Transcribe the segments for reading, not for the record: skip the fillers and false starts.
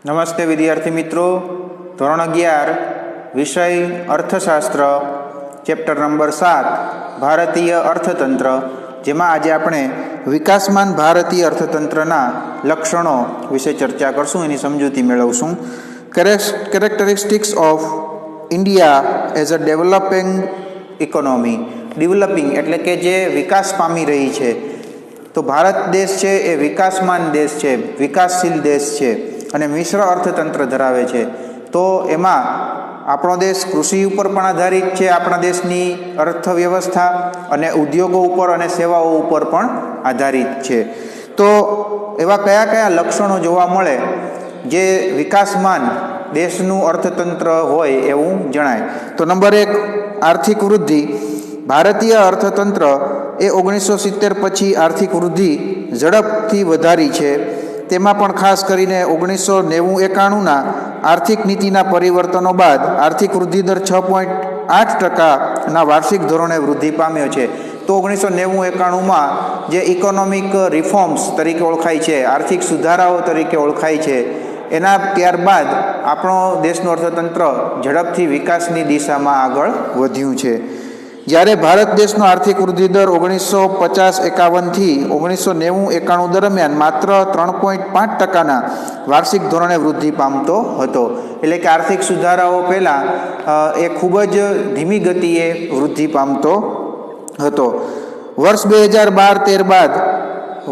નમસ્તે વિદ્યાર્થી મિત્રો, ધોરણ 11 વિષય અર્થશાસ્ત્ર, ચેપ્ટર નંબર 7 ભારતીય અર્થતંત્ર, જેમાં આજે આપણે વિકાસમાન ભારતીય અર્થતંત્રના લક્ષણો વિશે ચર્ચા કરશું, એની સમજૂતી મેળવશું. Characteristics of India as a developing economy. Developing એટલે કે જે વિકાસ પામી રહી છે. તો ભારત દેશ છે એ વિકાસમાન દેશ છે, વિકાસશીલ દેશ છે અને મિશ્ર અર્થતંત્ર ધરાવે છે. તો એમાં આપણો દેશ કૃષિ ઉપર પણ આધારિત છે, આપણા દેશની અર્થવ્યવસ્થા, અને ઉદ્યોગો ઉપર અને સેવાઓ ઉપર પણ આધારિત છે. તો એવા કયા કયા લક્ષણો જોવા મળે જે વિકાસમાન દેશનું અર્થતંત્ર હોય એવું જણાય? તો નંબર 1, આર્થિક વૃદ્ધિ. ભારતીય અર્થતંત્ર એ 1970 પછી આર્થિક વૃદ્ધિ ઝડપથી વધારી છે. તેમાં પણ ખાસ કરીને 1990-91ના આર્થિક નીતિના પરિવર્તનો બાદ આર્થિક વૃદ્ધિ દર 6.8%ના વાર્ષિક ધોરણે વૃદ્ધિ પામ્યો છે. તો 1990-91માં જે ઇકોનોમિક રિફોર્મ્સ તરીકે ઓળખાય છે, આર્થિક સુધારાઓ તરીકે ઓળખાય છે, એના ત્યારબાદ આપણો દેશનું અર્થતંત્ર ઝડપથી વિકાસની દિશામાં આગળ વધ્યું છે. જ્યારે ભારત દેશનો આર્થિક વૃદ્ધિ દર 1950-51થી 1990-91 દરમિયાન માત્ર 3.5%ના વાર્ષિક ધોરણે વૃદ્ધિ પામતો હતો. એટલે કે આર્થિક સુધારાઓ પહેલાં એ ખૂબ જ ધીમી ગતિએ વૃદ્ધિ પામતો હતો. વર્ષ 2012-13 બાદ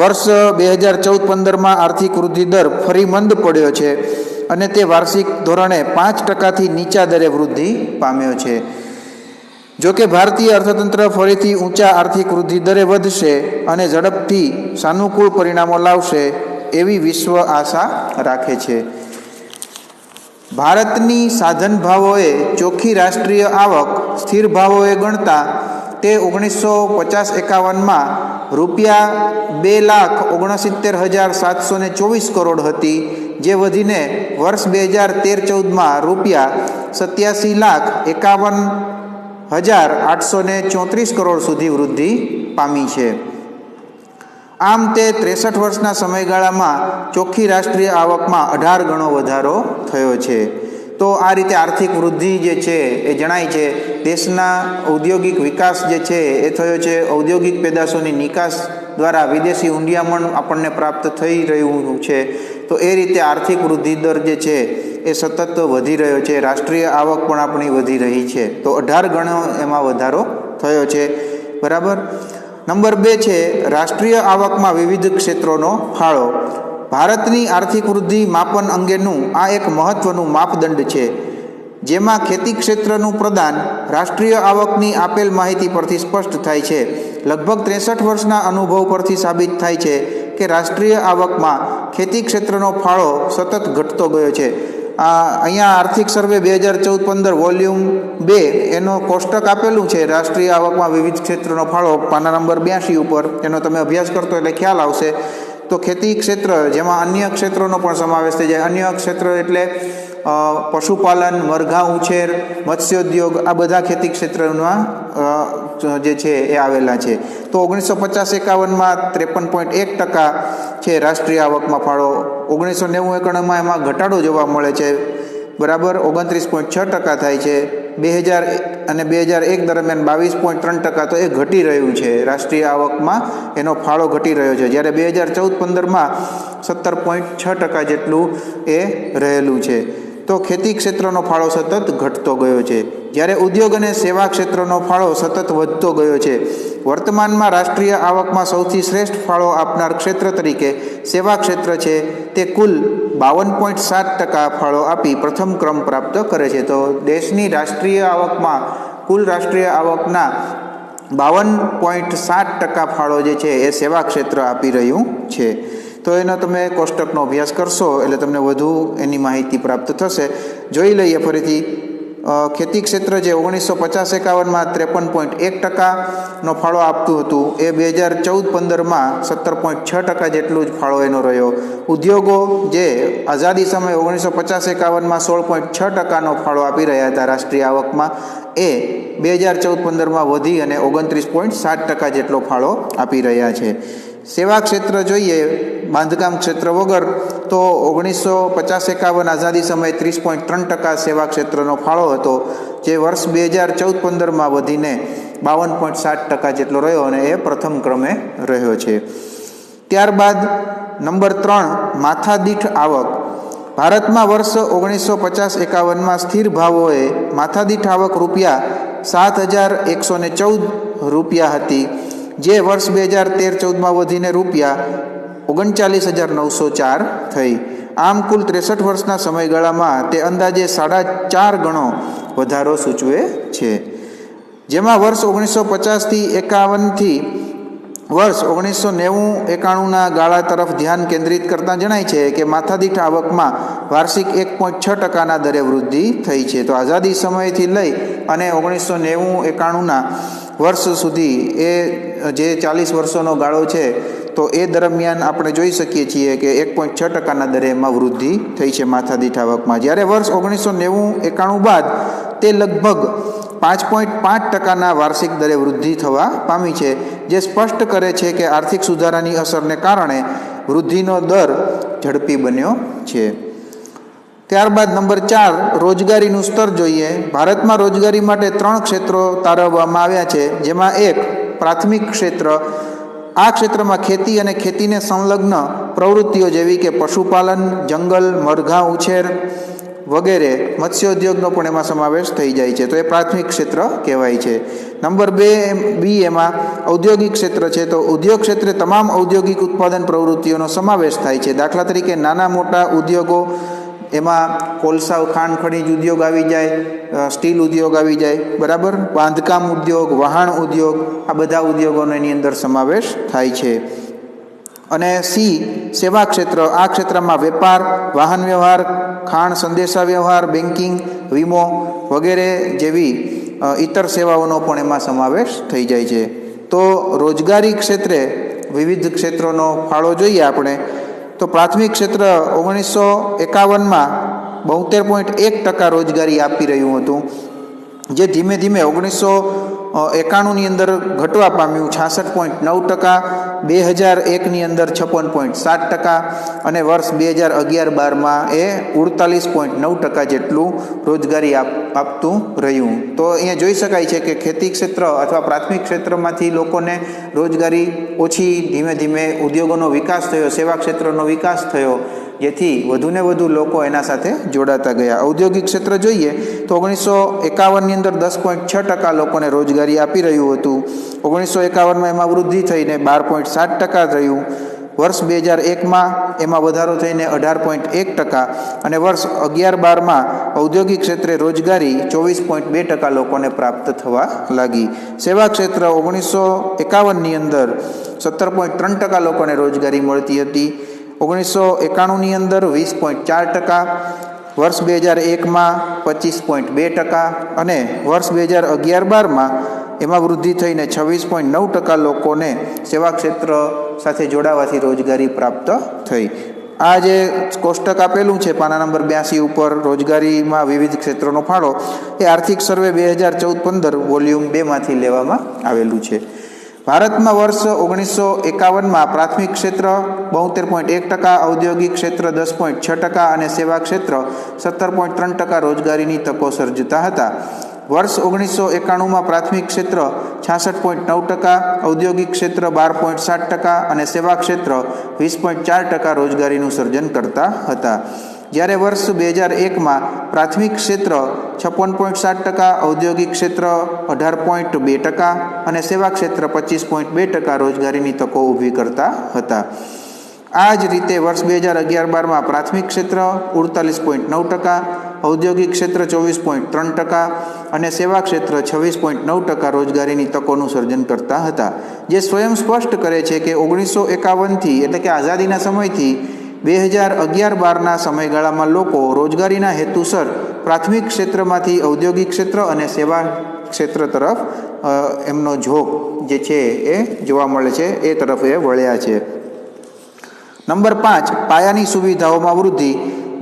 વર્ષ 2014-15માં આર્થિક વૃદ્ધિ દર ફરી મંદ પડ્યો છે અને તે વાર્ષિક ધોરણે 5%થી નીચા દરે વૃદ્ધિ પામ્યો છે. જોકે ભારતીય અર્થતંત્ર ફરીથી ઊંચા આર્થિક વૃદ્ધિ દરે વધશે અને ઝડપથી સાનુકૂળ પરિણામો લાવશે એવી વિશ્વ આશા રાખે છે. ભારતની સાધન ભાવોએ ચોખ્ખી રાષ્ટ્રીય આવક સ્થિર ભાવોએ ગણતા તે 1950-51માં રૂપિયા 2,69,724 કરોડ હતી, જે વધીને વર્ષ 2013-14માં રૂપિયા 87,51,834 કરોડ સુધી વૃદ્ધિ પામી છે. આમ તે 63 વર્ષના સમયગાળામાં ચોખ્ખી રાષ્ટ્રીય આવકમાં 18 ગણો વધારો થયો છે. તો આ રીતે આર્થિક વૃદ્ધિ જે છે એ જણાય છે. દેશના ઔદ્યોગિક વિકાસ જે છે એ થયો છે. ઔદ્યોગિક પેદાશોની નિકાસ દ્વારા વિદેશી ઊંડિયામણ આપણને પ્રાપ્ત થઈ રહ્યું છે. તો એ રીતે આર્થિક વૃદ્ધિ દર જે છે એ સતત વધી રહ્યો છે. રાષ્ટ્રીય આવક પણ આપણી વધી રહી છે. તો 18 ગણો એમાં વધારો થયો છે. બરાબર. નંબર 2 છે રાષ્ટ્રીય આવકમાં વિવિધ ક્ષેત્રોનો ફાળો. ભારતની આર્થિક વૃદ્ધિ માપન અંગેનું આ એક મહત્વનું માપદંડ છે, જેમાં ખેતી ક્ષેત્રનું પ્રદાન રાષ્ટ્રીય આવકની આપેલ માહિતી પરથી સ્પષ્ટ થાય છે. લગભગ 63 વર્ષના અનુભવ પરથી સાબિત થાય છે કે રાષ્ટ્રીય આવકમાં ખેતી ક્ષેત્રનો ફાળો સતત ઘટતો ગયો છે. અહીંયા આર્થિક સર્વે 2014-15 વોલ્યુમ 2 એનો કોષ્ટક આપેલું છે, રાષ્ટ્રીય આવકમાં વિવિધ ક્ષેત્રનો ફાળો, પાના નંબર 82 ઉપર. એનો તમે અભ્યાસ કરતો એટલે ખ્યાલ આવશે. તો ખેતી ક્ષેત્ર, જેમાં અન્ય ક્ષેત્રોનો પણ સમાવેશ થઈ જાય. અન્ય ક્ષેત્ર એટલે પશુપાલન, મરઘા ઉછેર, મત્સ્યોદ્યોગ, આ બધા ખેતી ક્ષેત્રમાં જે છે એ આવેલા છે. તો 1950-51માં 53.1% છે રાષ્ટ્રીય આવકમાં ફાળો. 1990-91માં એમાં ઘટાડો જોવા મળે છે. બરાબર. 29.6% થાય છે. 2000 અને 2001 દરમિયાન 22.3%. તો એ ઘટી રહ્યું છે. રાષ્ટ્રીય આવકમાં એનો ફાળો ઘટી રહ્યો છે. જ્યારે 2014-15માં 17.6% જેટલું એ રહેલું છે. તો ખેતી ક્ષેત્રનો ફાળો સતત ઘટતો ગયો છે, જ્યારે ઉદ્યોગ અને સેવા ક્ષેત્રનો ફાળો સતત વધતો ગયો છે. વર્તમાનમાં રાષ્ટ્રીય આવકમાં સૌથી શ્રેષ્ઠ ફાળો આપનાર ક્ષેત્ર તરીકે સેવા ક્ષેત્ર છે. તે કુલ 52.7% ફાળો આપી પ્રથમ ક્રમ પ્રાપ્ત કરે છે. તો દેશની રાષ્ટ્રીય આવકમાં કુલ રાષ્ટ્રીય આવકના 52.7% ફાળો જે છે એ સેવા ક્ષેત્ર આપી રહ્યું છે. તો એનો તમે કોષ્ટકનો અભ્યાસ કરશો એટલે તમને વધુ એની માહિતી પ્રાપ્ત થશે. જોઈ લઈએ ફરીથી. ખેતી ક્ષેત્ર જે 1950-51માં 53.1%નો ફાળો આપતું હતું, એ 2014-15માં 17.6% જેટલું જ ફાળો એનો રહ્યો. ઉદ્યોગો જે આઝાદી સમયે 1950-51માં 16.6%નો ફાળો આપી રહ્યા હતા રાષ્ટ્રીય આવકમાં, એ 2014-15માં વધી અને 29.7% જેટલો ફાળો આપી રહ્યા છે. સેવા ક્ષેત્ર જોઈએ બાંધકામ ક્ષેત્ર વગર તો 1950-51 આઝાદી સમયે 30.3% સેવા ક્ષેત્રનો ફાળો હતો, જે વર્ષ 2014-15માં વધીને 52.7% જેટલો રહ્યો અને એ પ્રથમ ક્રમે રહ્યો છે. ત્યારબાદ નંબર 3, માથાદીઠ આવક. ભારતમાં વર્ષ 1950-51માં સ્થિર ભાવોએ માથાદીઠ આવક રૂપિયા 7,114 હતી, જે વર્ષ 2013-14માં વધીને રૂપિયા 39,904 થઈ. આમ કુલ 63 વર્ષના સમયગાળામાં તે અંદાજે 4.5 ગણો વધારો સૂચવે છે. જેમાં વર્ષ 1950-51થી વર્ષ 1990-91ના ગાળા તરફ ધ્યાન કેન્દ્રિત કરતા જણાય છે કે માથાદીઠ આવકમાં વાર્ષિક 1.6%ના દરે વૃદ્ધિ થઈ છે. તો આઝાદી સમયથી લઈ અને 1990-91ના વર્ષ સુધી એ જે 40 વર્ષોનો ગાળો છે, તો એ દરમિયાન આપણે જોઈ શકીએ છીએ કે 1.6%ના દરે એમાં વૃદ્ધિ થઈ છે માથાદીઠ આવકમાં. જ્યારે વર્ષ 1990-91 બાદ તે લગભગ 5.5%ના વાર્ષિક દરે વૃદ્ધિ થવા પામી છે, જે સ્પષ્ટ કરે છે કે આર્થિક સુધારાની અસરને કારણે વૃદ્ધિનો દર ઝડપી બન્યો છે. ત્યારબાદ નંબર 4, રોજગારીનું સ્તર જોઈએ. ભારતમાં રોજગારી માટે 3 ક્ષેત્રો તારવવામાં આવ્યા છે, જેમાં એક પ્રાથમિક ક્ષેત્ર. આ ક્ષેત્રમાં ખેતી અને ખેતીને સંલગ્ન પ્રવૃત્તિઓ જેવી કે પશુપાલન, જંગલ, મરઘા ઉછેર વગેરે, મત્સ્યોદ્યોગનો પણ એમાં સમાવેશ થઈ જાય છે, તો એ પ્રાથમિક ક્ષેત્ર કહેવાય છે. નંબર 2 એમાં ઔદ્યોગિક ક્ષેત્ર છે. તો ઉદ્યોગ ક્ષેત્રે તમામ ઔદ્યોગિક ઉત્પાદન પ્રવૃત્તિઓનો સમાવેશ થાય છે. દાખલા તરીકે નાના મોટા ઉદ્યોગો, એમાં કોલસા ખાણ ખનીજ ઉદ્યોગ આવી જાય, સ્ટીલ ઉદ્યોગ આવી જાય, બરાબર, બાંધકામ ઉદ્યોગ, વહાણ ઉદ્યોગ, આ બધા ઉદ્યોગોનો એની અંદર સમાવેશ થાય છે. અને સી, સેવા ક્ષેત્ર. આ ક્ષેત્રમાં વેપાર, વાહન વ્યવહાર, ખાણ સંદેશા વ્યવહાર, બેન્કિંગ, વીમો વગેરે જેવી ઇતર સેવાઓનો પણ એમાં સમાવેશ થઈ જાય છે. તો રોજગારી ક્ષેત્રે વિવિધ ક્ષેત્રોનો ફાળો જોઈએ આપણે, તો પ્રાથમિક ક્ષેત્ર 1951માં 72.1% રોજગારી આપી રહ્યું હતું, જે ધીમે ધીમે 1991ની અંદર ઘટવા પામ્યું 66.9%, 2001ની અંદર 56.7% અને વર્ષ 2011-12માં એ 48.9% જેટલું રોજગારી આપતું રહ્યું. તો અહીંયા જોઈ શકાય છે કે ખેતી ક્ષેત્ર અથવા પ્રાથમિક ક્ષેત્રમાંથી લોકોને રોજગારી ઓછી, ધીમે ધીમે ઉદ્યોગોનો વિકાસ થયો, સેવા ક્ષેત્રનો વિકાસ થયો, જેથી વધુને વધુ લોકો એના સાથે જોડાતા ગયા. ઔદ્યોગિક ક્ષેત્ર જોઈએ તો 1951ની અંદર 10.6% લોકોને રોજગારી આપી રહ્યું હતું. 1951માં એમાં વૃદ્ધિ થઈને 12.7% થયું. વર્ષ 2001માં એમાં વધારો થઈને 18.1% અને વર્ષ 2011-12માં ઔદ્યોગિક ક્ષેત્રે રોજગારી 24.2% લોકોને પ્રાપ્ત થવા લાગી. સેવા ક્ષેત્ર 1951ની અંદર 17.3% લોકોને રોજગારી મળતી હતી. 1991ની અંદર 20.4%, વર્ષ 2001માં 25.2% અને વર્ષ 2011-12માં એમાં વૃદ્ધિ થઈને 26.9% લોકોને સેવા ક્ષેત્ર સાથે જોડાવાથી રોજગારી પ્રાપ્ત થઈ. આ જે કોષ્ટક આપેલું છે પાના નંબર 82 ઉપર, રોજગારીમાં વિવિધ ક્ષેત્રોનો ફાળો, એ આર્થિક સર્વે 2014-15 વોલ્યુમ 2માંથી લેવામાં આવેલું છે. ભારતમાં વર્ષ 1951માં પ્રાથમિક ક્ષેત્ર 72.1%, ઔદ્યોગિક ક્ષેત્ર 10.6% અને સેવા ક્ષેત્ર 17.3% રોજગારીની તકો સર્જતા હતા. વર્ષ 1991માં પ્રાથમિક ક્ષેત્ર 66.9%, ઔદ્યોગિક ક્ષેત્ર 12.7% અને સેવા ક્ષેત્ર 20.4% રોજગારીનું સર્જન કરતા હતા. જ્યારે વર્ષ 2001માં પ્રાથમિક ક્ષેત્ર 56.7%, ઔદ્યોગિક ક્ષેત્ર 18.2% અને સેવા ક્ષેત્ર 25.2% રોજગારીની તકો ઊભી કરતા હતા. આ જ રીતે વર્ષ 2011-12માં પ્રાથમિક ક્ષેત્ર 48.9%, ઔદ્યોગિક ક્ષેત્ર 24.3% અને સેવા ક્ષેત્ર 26.9% રોજગારીની તકોનું સર્જન કરતા હતા. જે સ્વયં સ્પષ્ટ કરે છે કે 1951થી એટલે કે આઝાદીના સમયથી 2011-12ના સમયગાળામાં લોકો રોજગારીના હેતુસર પ્રાથમિક ક્ષેત્રમાંથી ઔદ્યોગિક ક્ષેત્ર અને સેવા ક્ષેત્ર તરફ એમનો ઝોક જે છે એ જોવા મળે છે, એ તરફ એ વળ્યા છે. નંબર 5, પાયાની સુવિધાઓમાં વૃદ્ધિ.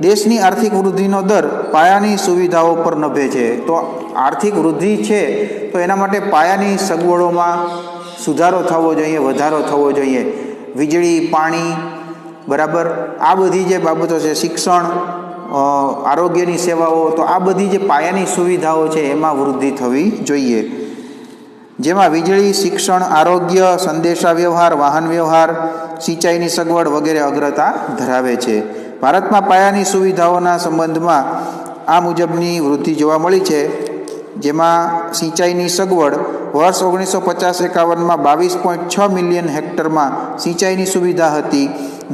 દેશની આર્થિક વૃદ્ધિનો દર પાયાની સુવિધાઓ પર નભે છે. તો આર્થિક વૃદ્ધિ છે તો એના માટે પાયાની સગવડોમાં સુધારો થવો જોઈએ, વધારો થવો જોઈએ. વીજળી, પાણી, બરાબર, આ બધી જે બાબતો છે, શિક્ષણ, આરોગ્યની સેવાઓ, તો આ બધી જે પાયાની સુવિધાઓ છે એમાં વૃદ્ધિ થવી જોઈએ, જેમાં વીજળી, શિક્ષણ, આરોગ્ય, સંદેશા વ્યવહાર, વાહન વ્યવહાર, સિંચાઈની સગવડ વગેરે અગ્રતા ધરાવે છે. ભારતમાં પાયાની સુવિધાઓના સંબંધમાં આ મુજબની વૃદ્ધિ જોવા મળી છે, જેમાં સિંચાઈની સગવડ વર્ષ 1950-51માં 22.6 મિલિયન હેક્ટરમાં સિંચાઈની સુવિધા હતી,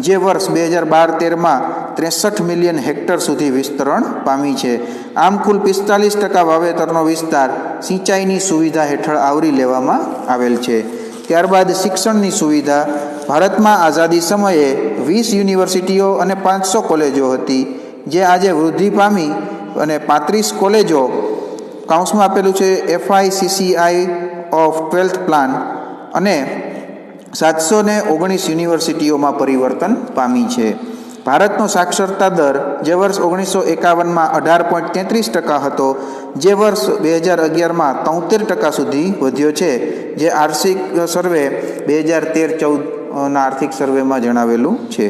જે વર્ષ 2012-13માં 63 મિલિયન હેક્ટર સુધી વિસ્તરણ પામી છે. આમ કુલ 45% વાવેતરનો વિસ્તાર સિંચાઈની સુવિધા હેઠળ આવરી લેવામાં આવેલ છે. ત્યારબાદ શિક્ષણની સુવિધા. ભારતમાં આઝાદી સમયે 20 યુનિવર્સિટીઓ અને 500 કોલેજો હતી, જે આજે વૃદ્ધિ પામી અને 35 કોલેજો, કાઉન્સમાં આપેલું છે FICCI ઓફ 12th પ્લાન, અને 719 યુનિવર્સિટીઓમાં પરિવર્તન પામી છે. ભારતનો સાક્ષરતા દર જે વર્ષ 1951માં 18.33% હતો, જે વર્ષ 2011માં 73% સુધી વધ્યો છે, જે આર્થિક સર્વે 2013-14ના આર્થિક સર્વેમાં જણાવેલું છે.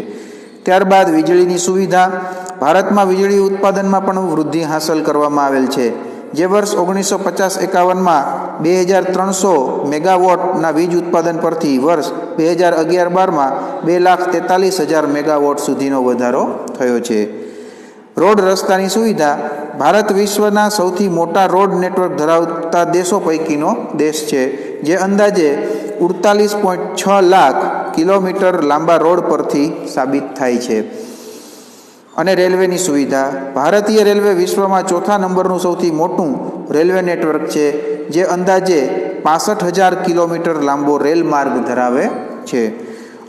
ત્યારબાદ વીજળીની સુવિધા. ભારતમાં વીજળી ઉત્પાદનમાં પણ વૃદ્ધિ હાંસલ કરવામાં આવેલ છે, જે વર્ષ 1950-51માં 2300 મેગાવોટના વીજ ઉત્પાદન પરથી વર્ષ 2011-12માં 2,43,000 મેગાવોટ સુધીનો વધારો થયો છે. રોડ રસ્તાની સુવિધા. ભારત વિશ્વના સૌથી મોટા રોડ નેટવર્ક ધરાવતા દેશો પૈકીનો દેશ છે, જે અંદાજે 48.6 લાખ કિલોમીટર લાંબા રોડ પરથી સાબિત થાય છે. અને રેલવેની સુવિધા. ભારતીય રેલવે વિશ્વમાં 4થા નંબરનું સૌથી મોટું રેલવે નેટવર્ક છે, જે અંદાજે 65,000 કિલોમીટર લાંબો રેલ માર્ગ ધરાવે છે.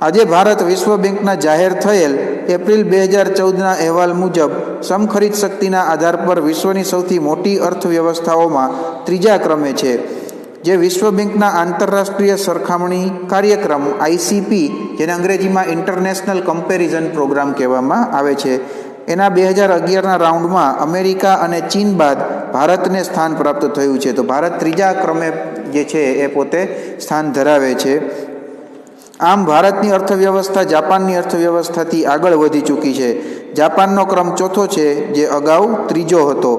આજે ભારત વિશ્વ બેંકના જાહેર થયેલ એપ્રિલ 2014ના અહેવાલ મુજબ સમખરીદ શક્તિના આધાર પર વિશ્વની સૌથી મોટી અર્થવ્યવસ્થાઓમાં 3જા ક્રમે છે, જે વિશ્વ બેંકના આંતરરાષ્ટ્રીય સરખામણી કાર્યક્રમ ICP, જેને અંગ્રેજીમાં ઇન્ટરનેશનલ કમ્પેરિઝન પ્રોગ્રામ કહેવામાં આવે છે, એના 2011ના રાઉન્ડમાં અમેરિકા અને ચીન બાદ ભારતને સ્થાન પ્રાપ્ત થયું છે. તો ભારત 3જા ક્રમે જે છે એ પોતે સ્થાન ધરાવે છે. આમ ભારતની અર્થવ્યવસ્થા જાપાનની અર્થવ્યવસ્થાથી આગળ વધી ચૂકી છે. જાપાનનો ક્રમ 4થો છે, જે અગાઉ 3જો હતો,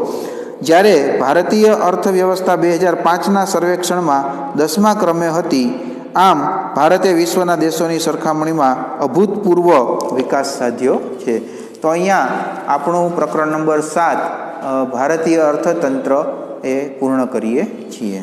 જ્યારે ભારતીય અર્થવ્યવસ્થા 2005ના સર્વેક્ષણમાં 10મા ક્રમે હતી. આમ ભારતે વિશ્વના દેશોની સરખામણીમાં અભૂતપૂર્વ વિકાસ સાધ્યો છે. તો અહીંયા આપણું પ્રકરણ નંબર 7 ભારતીય અર્થતંત્ર એ પૂર્ણ કરીએ છીએ.